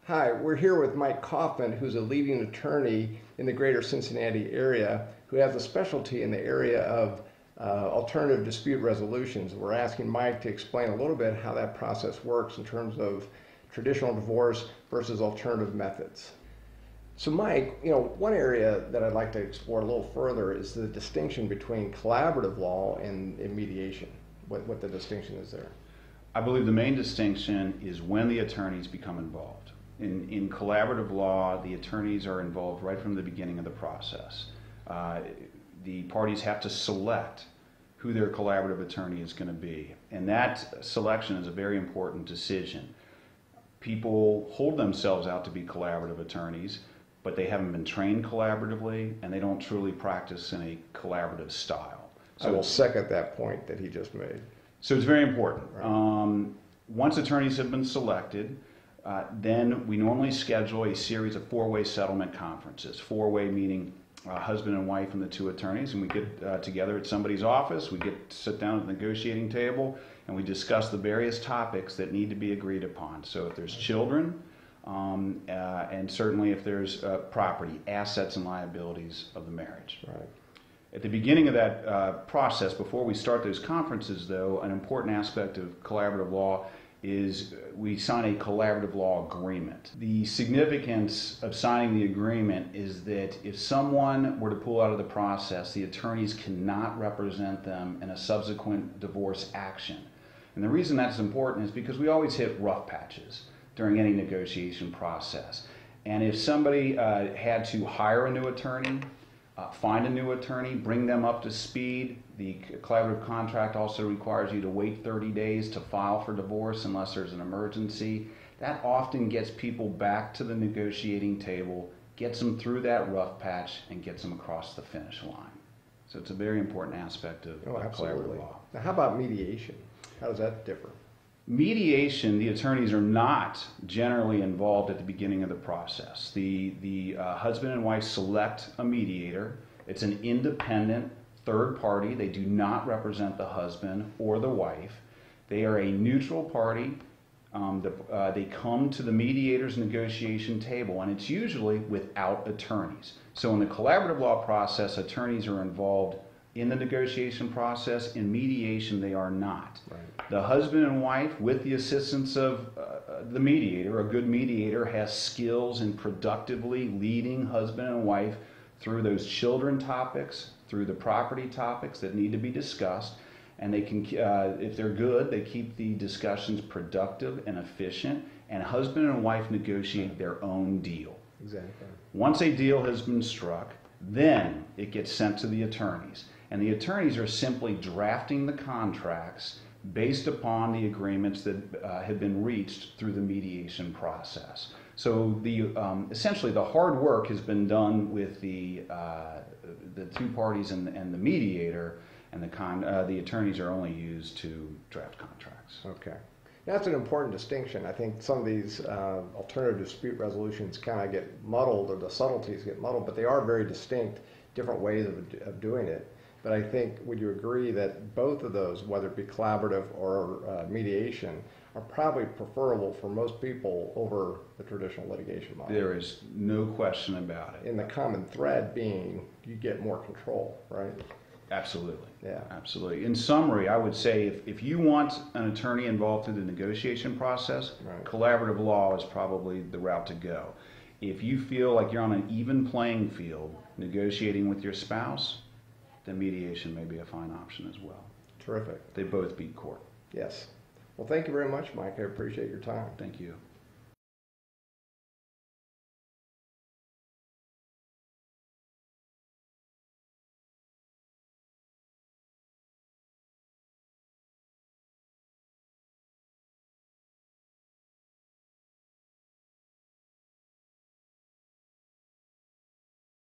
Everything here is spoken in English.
Hi, we're here with Mike Kaufman, who's a leading attorney in the greater Cincinnati area who has a specialty in the area of alternative dispute resolutions. We're asking Mike to explain a little bit how that process works in terms of traditional divorce versus alternative methods. So Mike, one area that I'd like to explore a little further is the distinction between collaborative law and mediation. What the distinction is there? I believe the main distinction is when the attorneys become involved. In collaborative law, the attorneys are involved right from the beginning of the process. The parties have to select who their collaborative attorney is going to be, and that selection is a very important decision. People hold themselves out to be collaborative attorneys, but they haven't been trained collaboratively, and they don't truly practice in a collaborative style. So I will second that point that he just made. So it's very important. Right. Once attorneys have been selected, then we normally schedule a series of four-way settlement conferences. Four-way meaning husband and wife and the two attorneys, and we get together at somebody's office. We get to sit down at the negotiating table, and we discuss the various topics that need to be agreed upon. So if there's children, and certainly if there's property, assets and liabilities of the marriage. Right. At the beginning of that process, before we start those conferences, though, an important aspect of collaborative law is we sign a collaborative law agreement. The significance of signing the agreement is that if someone were to pull out of the process, the attorneys cannot represent them in a subsequent divorce action. And the reason that's important is because we always hit rough patches during any negotiation process. And if somebody had to hire a new attorney, find a new attorney, bring them up to speed. The collaborative contract also requires you to wait 30 days to file for divorce unless there's an emergency. That often gets people back to the negotiating table, gets them through that rough patch, and gets them across the finish line. So it's a very important aspect of collaborative law. Now, how about mediation? How does that differ? Mediation, the attorneys are not generally involved at the beginning of the process. The husband and wife select a mediator. It's an independent third party. They do not represent the husband or the wife. They are a neutral party. They come to the mediator's negotiation table, and it's usually without attorneys. So in the collaborative law process, attorneys are involved in the negotiation process. In mediation, they are not. Right. The husband and wife, with the assistance of the mediator, a good mediator has skills in productively leading husband and wife through those children topics, through the property topics that need to be discussed, and they can, if they're good, they keep the discussions productive and efficient, and husband and wife negotiate their own deal. Exactly. Once a deal has been struck, then it gets sent to the attorneys. And the attorneys are simply drafting the contracts based upon the agreements that have been reached through the mediation process. So essentially the hard work has been done with the two parties and the mediator, and the attorneys are only used to draft contracts. Okay. That's an important distinction. I think some of these alternative dispute resolutions kind of get muddled, or the subtleties get muddled, but they are very distinct, different ways of doing it. But I think, would you agree that both of those, whether it be collaborative or mediation, are probably preferable for most people over the traditional litigation model? There is no question about it. And the common thread being you get more control, right? Absolutely. Yeah. Absolutely. In summary, I would say if you want an attorney involved in the negotiation process, right, collaborative law is probably the route to go. If you feel like you're on an even playing field negotiating with your spouse, then mediation may be a fine option as well. Terrific. They both beat court. Yes. Well, thank you very much, Mike. I appreciate your time. Thank you.